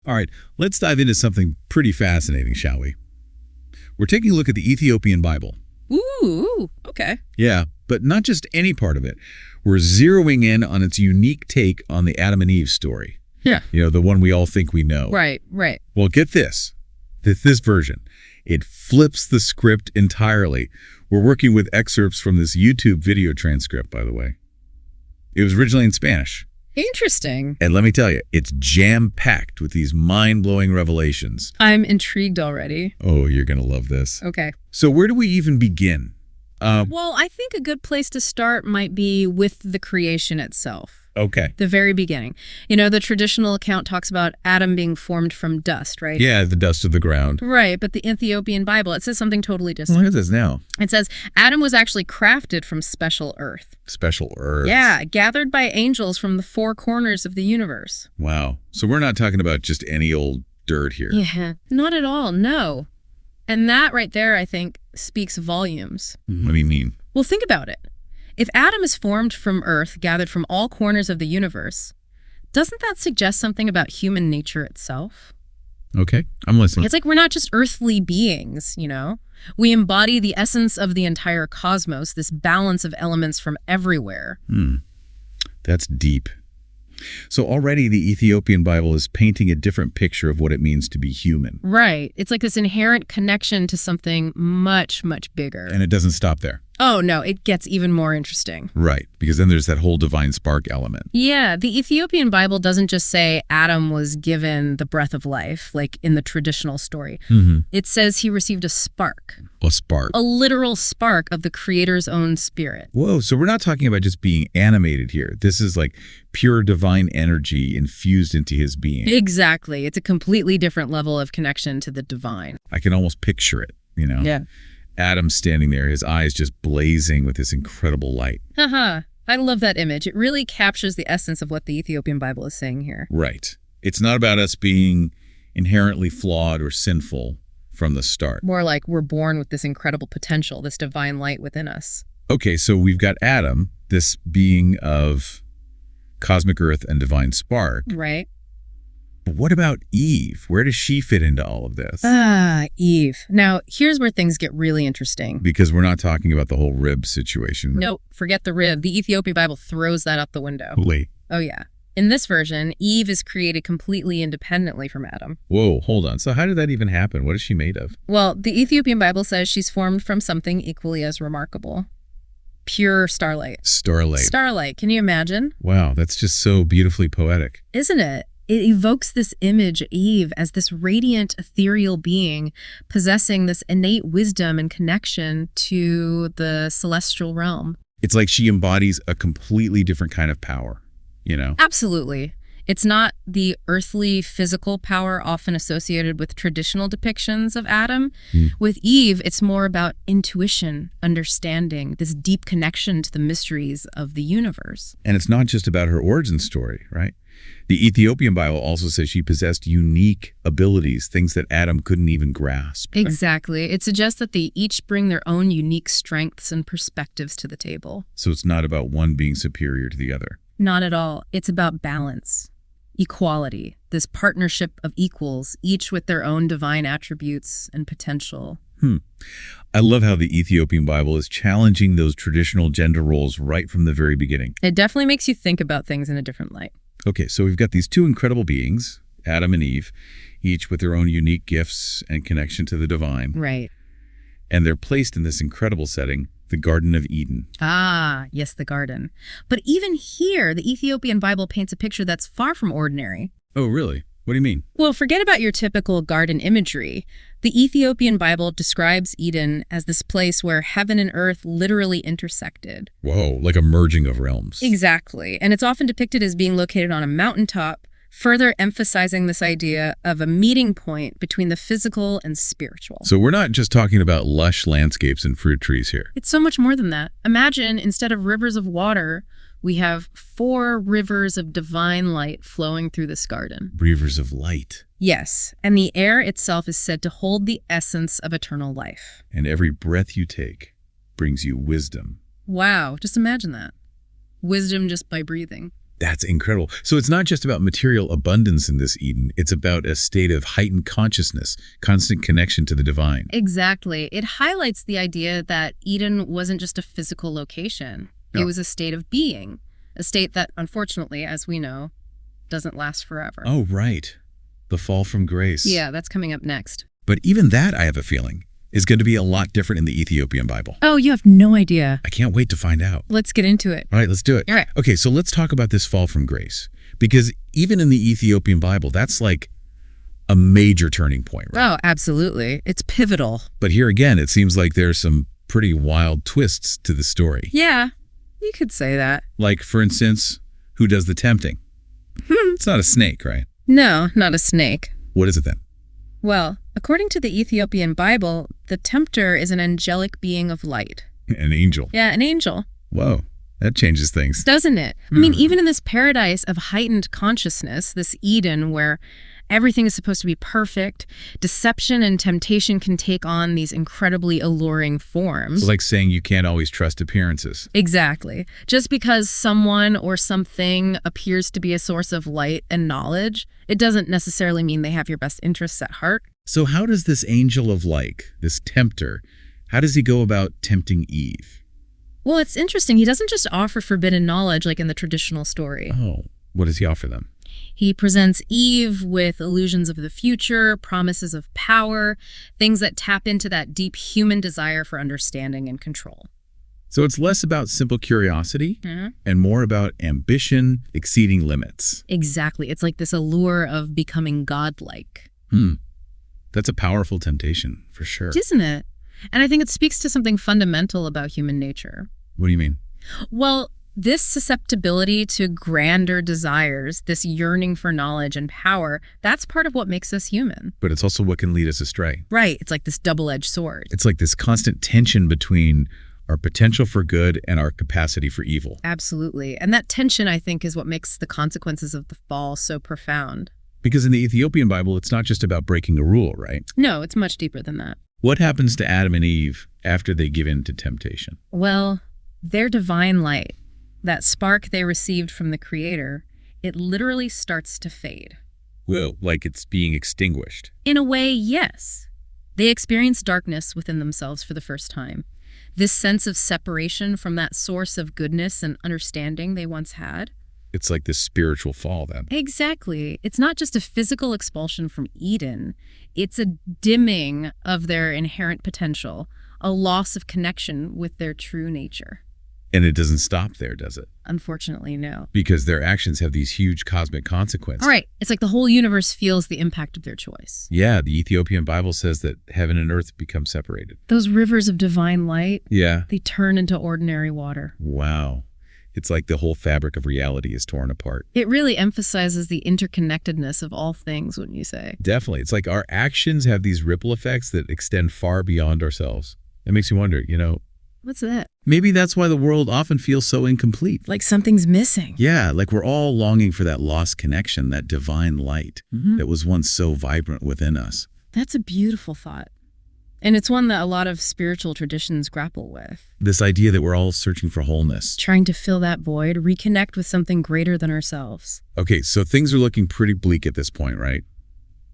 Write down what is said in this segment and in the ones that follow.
All right, let's dive into something pretty fascinating, shall we? We're taking a look at the Ethiopian Bible. Ooh, okay. Yeah, but not just any part of it. We're zeroing in on its unique take on the Adam and Eve story. Yeah. You know, the one we all think we know. Right. Well, get this. This version, it flips the script entirely. We're working with excerpts from this YouTube video transcript, by the way. It was originally in Spanish. Interesting. And let me tell you, it's jam-packed with these mind-blowing revelations. I'm intrigued already. Oh, you're going to love this. Okay. So where do we even begin? Well, I think a good place to start might be with the creation itself. Okay. The very beginning. You know, the traditional account talks about Adam being formed from dust, right? Yeah, the dust of the ground. Right, but the Ethiopian Bible, it says something totally different. Look at this now. It says Adam was actually crafted from special earth. Special earth. Yeah, gathered by angels from the four corners of the universe. Wow. So we're not talking about just any old dirt here. Yeah, not at all, no. And that right there, I think, speaks volumes. What do you mean? Well, think about it. If Adam is formed from earth, gathered from all corners of the universe, doesn't that suggest something about human nature itself? Okay, I'm listening. It's like we're not just earthly beings, you know? We embody the essence of the entire cosmos, this balance of elements from everywhere. That's deep. So already the Ethiopian Bible is painting a different picture of what it means to be human. Right. It's like this inherent connection to something much, much bigger. And it doesn't stop there. Oh, no, it gets even more interesting. Right, because then there's that whole divine spark element. Yeah, the Ethiopian Bible doesn't just say Adam was given the breath of life, like in the traditional story. It says he received a spark. A spark. A literal spark of the Creator's own spirit. Whoa, so we're not talking about just being animated here. This is like pure divine energy infused into his being. Exactly. It's a completely different level of connection to the divine. I can almost picture it, you know? Yeah. Adam standing there, his eyes just blazing with this incredible light. Haha. I love that image. It really captures the essence of what the Ethiopian Bible is saying here. Right. It's not about us being inherently flawed or sinful from the start. More like we're born with this incredible potential, this divine light within us. Okay, so we've got Adam, this being of cosmic earth and divine spark. Right. But what about Eve? Where does she fit into all of this? Eve. Now, here's where things get really interesting. Because we're not talking about the whole rib situation. No, forget the rib. The Ethiopian Bible throws that out the window. Holy. Oh, yeah. In this version, Eve is created completely independently from Adam. Whoa, hold on. So how did that even happen? What is she made of? Well, the Ethiopian Bible says she's formed from something equally as remarkable. Pure starlight. Starlight. Starlight. Can you imagine? Wow, that's just so beautifully poetic. Isn't it? It evokes this image of Eve as this radiant, ethereal being possessing this innate wisdom and connection to the celestial realm. It's like she embodies a completely different kind of power, you know? Absolutely. It's not the earthly, physical power often associated with traditional depictions of Adam. With Eve, it's more about intuition, understanding, this deep connection to the mysteries of the universe. And it's not just about her origin story, right? The Ethiopian Bible also says she possessed unique abilities, things that Adam couldn't even grasp. Exactly. It suggests that they each bring their own unique strengths and perspectives to the table. So it's not about one being superior to the other. Not at all. It's about balance, equality, this partnership of equals, each with their own divine attributes and potential. I love how the Ethiopian Bible is challenging those traditional gender roles right from the very beginning. It definitely makes you think about things in a different light. Okay, so we've got these two incredible beings, Adam and Eve, each with their own unique gifts and connection to the divine. Right. And they're placed in this incredible setting, the Garden of Eden. Ah, yes, the garden. But even here, the Ethiopian Bible paints a picture that's far from ordinary. Oh, really? What do you mean? Well, forget about your typical garden imagery. The Ethiopian Bible describes Eden as this place where heaven and earth literally intersected. Whoa, like a merging of realms. Exactly. And it's often depicted as being located on a mountaintop, further emphasizing this idea of a meeting point between the physical and spiritual. So we're not just talking about lush landscapes and fruit trees here. It's so much more than that. Imagine, instead of rivers of water, we have 4 rivers of divine light flowing through this garden. Rivers of light. Yes, and the air itself is said to hold the essence of eternal life. And every breath you take brings you wisdom. Wow, just imagine that. Wisdom just by breathing. That's incredible. So it's not just about material abundance in this Eden. It's about a state of heightened consciousness, constant connection to the divine. Exactly. It highlights the idea that Eden wasn't just a physical location. No. It was a state of being, a state that, unfortunately, as we know, doesn't last forever. Oh, right. The fall from grace. Yeah, that's coming up next. But even that, I have a feeling, is going to be a lot different in the Ethiopian Bible. Oh, you have no idea. I can't wait to find out. Let's get into it. All right, let's do it. All right. Okay, so let's talk about this fall from grace. Because even in the Ethiopian Bible, that's like a major turning point, right? Oh, absolutely. It's pivotal. But here again, it seems like there's some pretty wild twists to the story. Yeah, you could say that. Like, for instance, who does the tempting? It's not a snake, right? No, not a snake. What is it then? Well, according to the Ethiopian Bible, the tempter is an angelic being of light. An angel. Yeah, an angel. Whoa, that changes things. Doesn't it? I mean, even in this paradise of heightened consciousness, this Eden where everything is supposed to be perfect, deception and temptation can take on these incredibly alluring forms. It's like saying you can't always trust appearances. Exactly. Just because someone or something appears to be a source of light and knowledge, it doesn't necessarily mean they have your best interests at heart. So how does this angel of light, this tempter, how does he go about tempting Eve? Well, it's interesting. He doesn't just offer forbidden knowledge like in the traditional story. Oh, what does he offer them? He presents Eve with illusions of the future, promises of power, things that tap into that deep human desire for understanding and control. So it's less about simple curiosity and more about ambition exceeding limits. Exactly. It's like this allure of becoming godlike. That's a powerful temptation, for sure. Isn't it? And I think it speaks to something fundamental about human nature. What do you mean? Well, this susceptibility to grander desires, this yearning for knowledge and power, that's part of what makes us human. But it's also what can lead us astray. Right. It's like this double-edged sword. It's like this constant tension between our potential for good and our capacity for evil. Absolutely. And that tension, I think, is what makes the consequences of the fall so profound. Because in the Ethiopian Bible, it's not just about breaking a rule, right? No, it's much deeper than that. What happens to Adam and Eve after they give in to temptation? Well, their divine light, that spark they received from the Creator, it literally starts to fade. Well, like it's being extinguished. In a way, yes. They experience darkness within themselves for the first time. This sense of separation from that source of goodness and understanding they once had. It's like this spiritual fall then. Exactly. It's not just a physical expulsion from Eden. It's a dimming of their inherent potential, a loss of connection with their true nature. And it doesn't stop there, does it? Unfortunately, no. Because their actions have these huge cosmic consequences. All right. It's like the whole universe feels the impact of their choice. Yeah, the Ethiopian Bible says that heaven and earth become separated. Those rivers of divine light, Yeah. they turn into ordinary water. Wow. It's like the whole fabric of reality is torn apart. It really emphasizes the interconnectedness of all things, wouldn't you say? Definitely. It's like our actions have these ripple effects that extend far beyond ourselves. It makes you wonder, What's that? maybe that's why the world often feels so incomplete. Like something's missing. Yeah, like we're all longing for that lost connection, that divine light that was once so vibrant within us. That's a beautiful thought. And it's one that a lot of spiritual traditions grapple with. This idea that we're all searching for wholeness. Trying to fill that void, reconnect with something greater than ourselves. Okay, so things are looking pretty bleak at this point, right?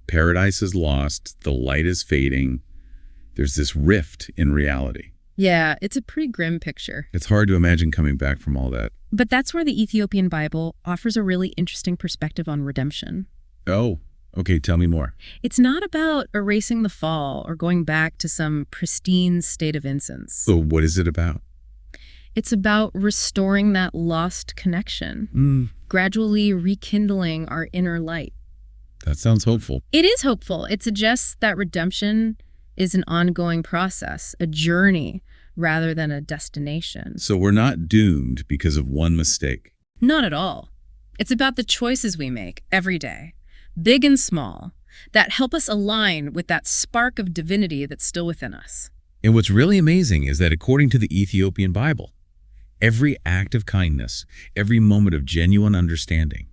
Paradise is lost, the light is fading. There's this rift in reality. Yeah, it's a pretty grim picture. It's hard to imagine coming back from all that. But that's where the Ethiopian Bible offers a really interesting perspective on redemption. Oh, okay, tell me more. It's not about erasing the fall or going back to some pristine state of innocence. So what is it about? It's about restoring that lost connection, gradually rekindling our inner light. That sounds hopeful. It is hopeful. It suggests that redemption is an ongoing process, a journey, rather than a destination. So we're not doomed because of one mistake. Not at all. It's about the choices we make every day, big and small, that help us align with that spark of divinity that's still within us. And what's really amazing is that according to the Ethiopian Bible, every act of kindness, every moment of genuine understanding,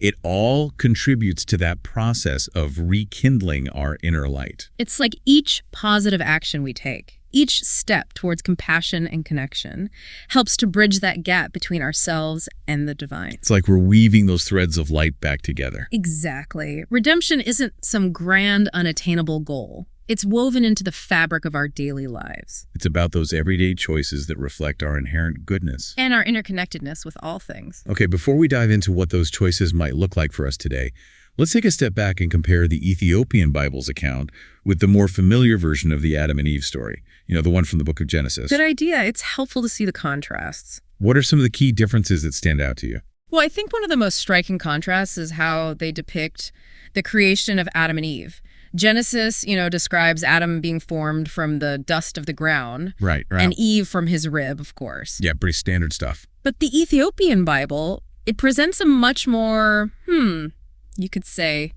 it all contributes to that process of rekindling our inner light. It's like each positive action we take, Each step towards compassion and connection helps to bridge that gap between ourselves and the divine. It's like we're weaving those threads of light back together. Exactly. Redemption isn't some grand, unattainable goal. It's woven into the fabric of our daily lives. It's about those everyday choices that reflect our inherent goodness. And our interconnectedness with all things. Okay, before we dive into what those choices might look like for us today, let's take a step back and compare the Ethiopian Bible's account with the more familiar version of the Adam and Eve story. The one from the book of Genesis. Good idea. It's helpful to see the contrasts. What are some of the key differences that stand out to you? Well, I think one of the most striking contrasts is how they depict the creation of Adam and Eve. Genesis, describes Adam being formed from the dust of the ground. Right. And Eve from his rib, of course. Yeah, pretty standard stuff. But the Ethiopian Bible, it presents a much more, you could say,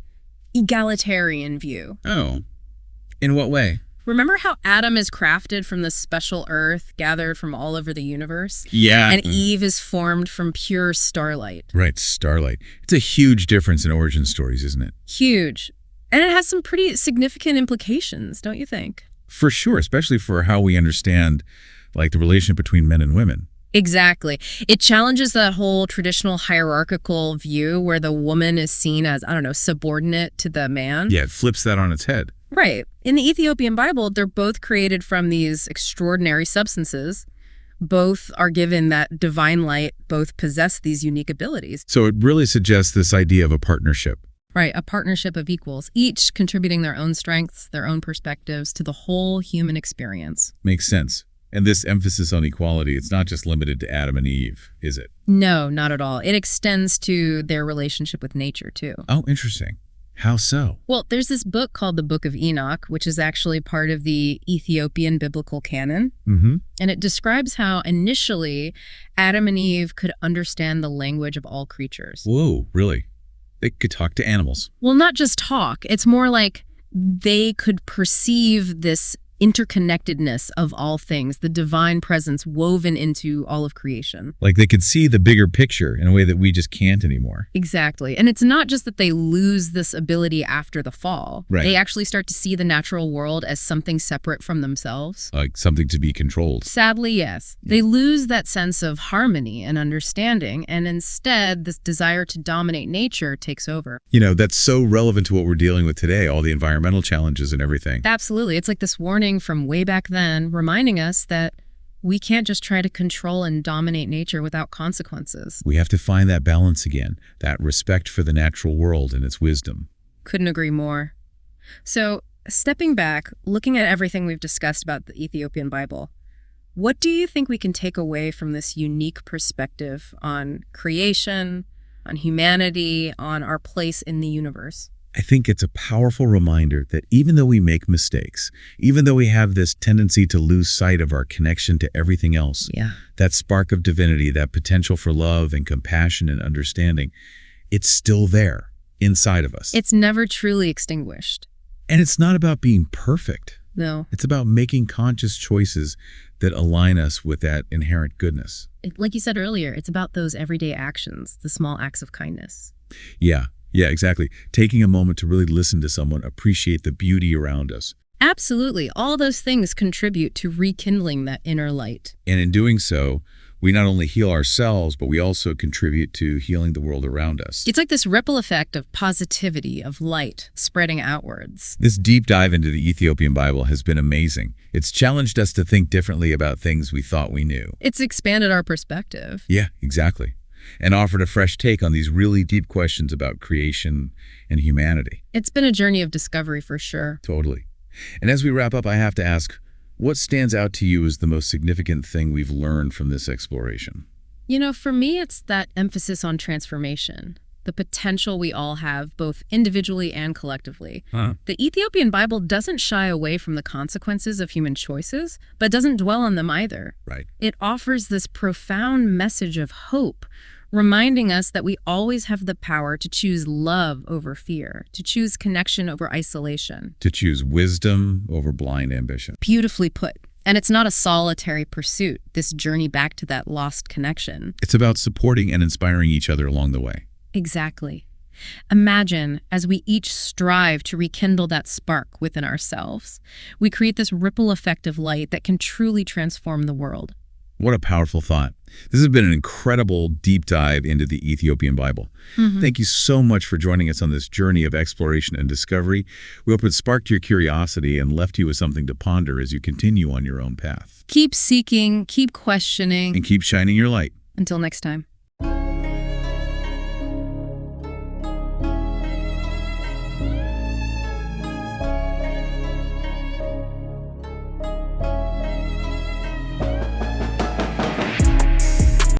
egalitarian view. Oh. In what way? Remember how Adam is crafted from the special earth gathered from all over the universe? Yeah. And Eve is formed from pure starlight. Right, starlight. It's a huge difference in origin stories, isn't it? Huge. And it has some pretty significant implications, don't you think? For sure, especially for how we understand, the relationship between men and women. Exactly. It challenges that whole traditional hierarchical view where the woman is seen as, subordinate to the man. Yeah, it flips that on its head. Right. In the Ethiopian Bible, they're both created from these extraordinary substances. Both are given that divine light, both possess these unique abilities. So it really suggests this idea of a partnership. Right, a partnership of equals, each contributing their own strengths, their own perspectives to the whole human experience. Makes sense. And this emphasis on equality, it's not just limited to Adam and Eve, is it? No, not at all. It extends to their relationship with nature, too. Oh, interesting. How so? Well, there's this book called the Book of Enoch, which is actually part of the Ethiopian biblical canon. Mm-hmm. And it describes how initially Adam and Eve could understand the language of all creatures. Whoa, really? They could talk to animals. Well, not just talk. It's more like they could perceive this interconnectedness of all things, the divine presence woven into all of creation. Like they could see the bigger picture in a way that we just can't anymore. Exactly. And it's not just that they lose this ability after the fall. Right. They actually start to see the natural world as something separate from themselves. Like something to be controlled. Sadly, yes. They lose that sense of harmony and understanding, and instead, this desire to dominate nature takes over. That's so relevant to what we're dealing with today, all the environmental challenges and everything. Absolutely. It's like this warning from way back then, reminding us that we can't just try to control and dominate nature without consequences. We have to find that balance again, that respect for the natural world and its wisdom. Couldn't agree more. So, stepping back, looking at everything we've discussed about the Ethiopian Bible, what do you think we can take away from this unique perspective on creation, on humanity, on our place in the universe? I think it's a powerful reminder that even though we make mistakes, even though we have this tendency to lose sight of our connection to everything else, that spark of divinity, that potential for love and compassion and understanding, it's still there inside of us. It's never truly extinguished. And it's not about being perfect. No. It's about making conscious choices that align us with that inherent goodness. Like you said earlier, it's about those everyday actions, the small acts of kindness. Yeah, exactly. Taking a moment to really listen to someone, appreciate the beauty around us. Absolutely. All those things contribute to rekindling that inner light. And in doing so, we not only heal ourselves, but we also contribute to healing the world around us. It's like this ripple effect of positivity, of light, spreading outwards. This deep dive into the Ethiopian Bible has been amazing. It's challenged us to think differently about things we thought we knew. It's expanded our perspective. Yeah, exactly. And offered a fresh take on these really deep questions about creation and humanity. It's been a journey of discovery for sure. Totally. And as we wrap up, I have to ask, what stands out to you as the most significant thing we've learned from this exploration? For me, it's that emphasis on transformation, the potential we all have, both individually and collectively. The Ethiopian Bible doesn't shy away from the consequences of human choices, but doesn't dwell on them either. Right. It offers this profound message of hope, reminding us that we always have the power to choose love over fear, to choose connection over isolation. To choose wisdom over blind ambition. Beautifully put. And it's not a solitary pursuit, this journey back to that lost connection. It's about supporting and inspiring each other along the way. Exactly. Imagine, as we each strive to rekindle that spark within ourselves, we create this ripple effect of light that can truly transform the world. What a powerful thought. This has been an incredible deep dive into the Ethiopian Bible. Thank you so much for joining us on this journey of exploration and discovery. We hope it sparked your curiosity and left you with something to ponder as you continue on your own path. Keep seeking, keep questioning. And keep shining your light. Until next time.